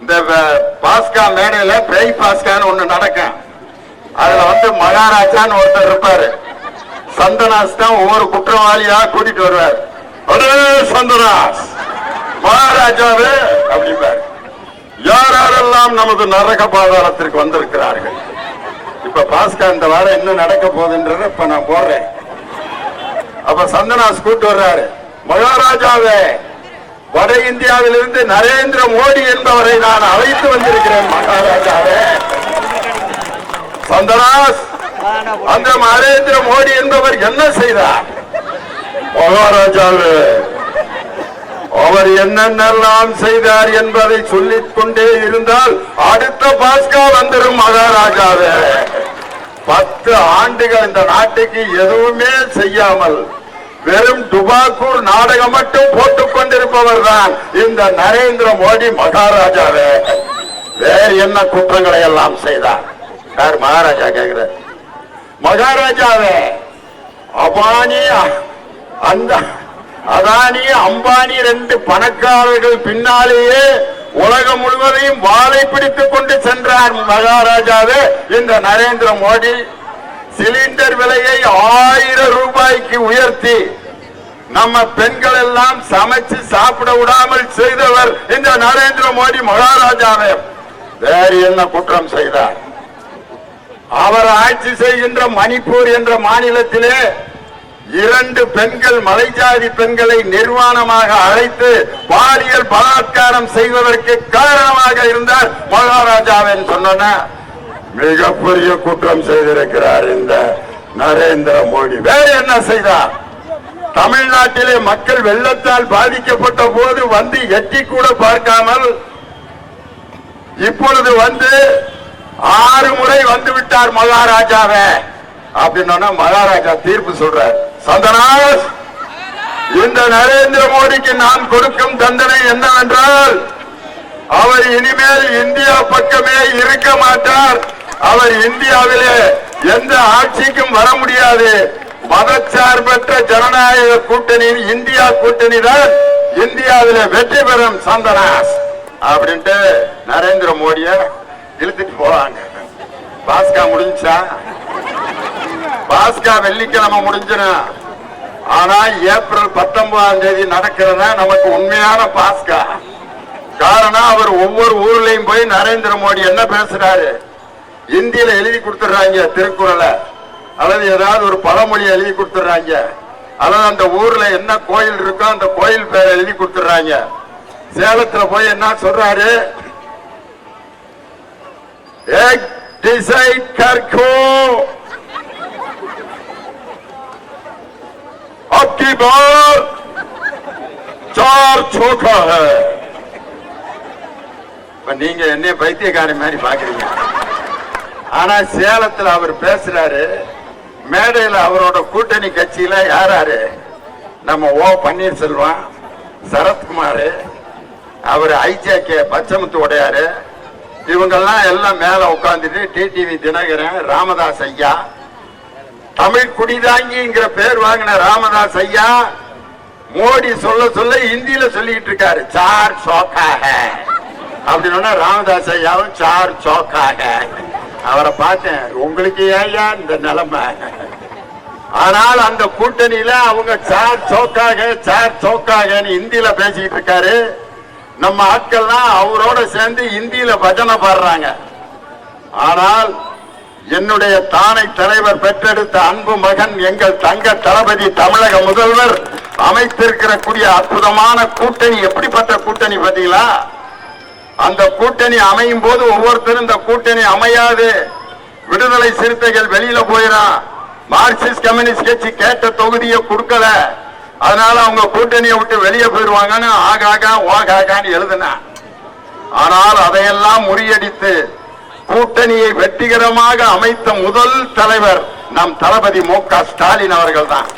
இந்த பாஸ்கா மேடையில பேய் பாஸ்கான்னு ஒண்ணு நடக்கும். அதுல மகாராஜான்னு ஒருத்தர் இருப்பாரு. சந்தனாஸ் தான் ஒவ்வொரு குற்றவாளியா கூட்டிட்டு வருவார். சந்தனாஸ் மகாராஜாவே அப்படிப்பாரு. யாரெல்லாம் நமது நரக பாதாளத்திற்கு வந்திருக்கிறார்கள். இப்ப பாஸ்கா இந்த வாரம் என்ன நடக்க போகுதுன்றத இப்ப நான் போடுறேன். அப்ப சந்தனாஸ் கூட்டு வர்றாரு. மகாராஜாவே, வட இந்தியாவிலிருந்து நரேந்திர மோடி என்பவரை நான் அழைத்து வந்திருக்கிறேன். மகாராஜாவே, சந்தனாஸ், அந்த நரேந்திர மோடி என்பவர் என்ன செய்தார்? மகாராஜாவே, அவர் என்னென்னலாம் செய்தார் என்பதை சொல்லிக் கொண்டே இருந்தால் அடுத்த பாஸ்கா வந்துடும். மகாராஜாவே, 10 ஆண்டுகள் இந்த நாட்டுக்கு எதுவுமே செய்யாமல் வெறும் டுபாக்கூர் நாடகம் மட்டும் போட்டுக் கொண்டிருப்பவர் தான் இந்த நரேந்திர மோடி. மகாராஜாவே, வேறு என்ன குற்றங்களை எல்லாம் செய்தார்? யார் மகாராஜா கேட்கிற? மகாராஜாவே, அதானி அம்பானி 2 பணக்காரர்கள் பின்னாலேயே உலகம் முழுவதையும் வாளை பிடித்துக் கொண்டு சென்றார். மகாராஜாவே, இந்த நரேந்திர மோடி சிலிண்டர் விலையை 1000 ரூபாய்க்கு உயர்த்தி நம்ம பெண்கள் எல்லாம் சமைச்சு சாப்பிட விடாமல் செய்தவர் இந்த நரேந்திர மோடி. மகாராஜாவே, வேறு என்ன குற்றம் செய்தார்? அவர் ஆட்சி செய்கின்ற மணிப்பூர் என்ற மாநிலத்திலே 2 பெண்கள், மலைஜாதி பெண்களை நிர்வாணமாக அழைத்து பாலியல் பலாத்காரம் செய்வதற்கு காரணமாக இருந்தார். மகாராஜாவின் சொன்ன மிகப்பெரிய குற்றம் செய்திருக்கிறார் இந்த நரேந்திர மோடி. வேறு என்ன செய்தார்? தமிழ்நாட்டிலே மக்கள் வெள்ளத்தால் பாதிக்கப்பட்ட போது எட்டி கூட பார்க்காமல் இப்பொழுது 6 முறை வந்துவிட்டார். மகாராஜாவே அப்படின்னா மகாராஜா தீர்ப்பு சொல்றார். சந்தனாஸ், இந்த நரேந்திர மோடிக்கு நான் கொடுக்கும் தண்டனை என்னவென்றால், அவர் இனிமேல் இந்தியா பக்கமே இருக்க மாட்டார். அவர் இந்தியாவிலே எந்த ஆட்சிக்கும் வர முடியாது. மதச்சார்பற்ற ஜனநாயக கூட்டணி இந்தியா கூட்டணி தான் இந்தியாவிலே வெற்றி பெறும். சந்தனாஸ் அப்படின்ட்டு நரேந்திர மோடிய இழுத்துட்டு போவாங்க. பாஸ்கா முடிஞ்சா? பாஸ்கா வெள்ளிக்கிழமை முடிஞ்சிடும். ஆனா ஏப்ரல் 19ஆம் தேதி நடக்கிறதா நமக்கு உண்மையான பாஸ்கா. காரணம், அவர் ஒவ்வொரு ஊர்லயும் போய் நரேந்திர மோடி என்ன பேசுறாரு இந்தியில எழுதி கொடுத்துறாங்க. திருக்குறளை அல்லது ஏதாவது ஒரு பழமொழி எழுதி கொடுத்துறாங்க. அல்லது அந்த ஊர்ல என்ன கோயில் இருக்கோ அந்த கோயில் பேரை எழுதி கொடுத்துறாங்க. சேலத்துல போய் என்ன சொல்றாரு? डिसाइड करको अब की बार 4 चौका है. நீங்க என்ன பைத்தியக்காரி மாதிரி பாக்குறீங்க. ஆனா சேலத்துல அவர் பேசுறாரு. மேடையில் அவரோட கூட்டணி கட்சியில யாராரு? நம்ம ஓ பன்னீர்செல்வம், சரத்குமார், அவர் ஐஜேகே பச்சமுத்து உடையாரு, இவங்கெல்லாம் எல்லாம் மேல உட்கார்ந்துட்டு டிடிவி தினகரன், ராமதாஸ் ஐயா, தமிழ் குடிதாங்கிங்கிற பேர் வாங்கின ராமதாஸ் ஐயா மோடி சொல்ல இந்தியில சொல்லிட்டு இருக்காரு. 4 चौका है அப்படின்னா ராமதாஸ் ஐயாவும் 4 चौका है. அவரை பார்த்தேன், உங்களுக்கு ஏயா இந்த நிலைமை? ஆனால் அந்த கூட்டணியில அவங்க 4 चौका है இந்தியில பேசிட்டு இருக்காரு. நம்ம ஆட்கள்லாம் அவரோட சேர்ந்து இந்தியில பஜனை பாடுறாங்க. ஆனால் என்னுடைய தானை தலைவர் பெற்றெடுத்த அன்பு மகன் எங்கள் தங்க தளபதி தமிழக முதல்வர் அமைத்திருக்கிற அற்புதமான கூட்டணி எப்படிப்பட்ட கூட்டணி பார்த்தீங்களா? அந்த கூட்டணி அமையும் போது ஒவ்வொருத்தரும் இந்த கூட்டணி அமையாது, விடுதலை சிறுத்தைகள் வெளியில போயிடும், மார்க்சிஸ்ட் கம்யூனிஸ்ட் கட்சி கேட்ட தொகுதியை கொடுக்கல, அதனால அவங்க கூட்டணியை விட்டு வெளியே போயிடுவாங்கன்னு ஆகாகான்னு எழுதுன. ஆனால் அதையெல்லாம் முறியடித்து கூட்டணியை வெற்றிகரமாக அமைத்த முதல் தலைவர் நம் தளபதி மு க ஸ்டாலின் அவர்கள் தான்.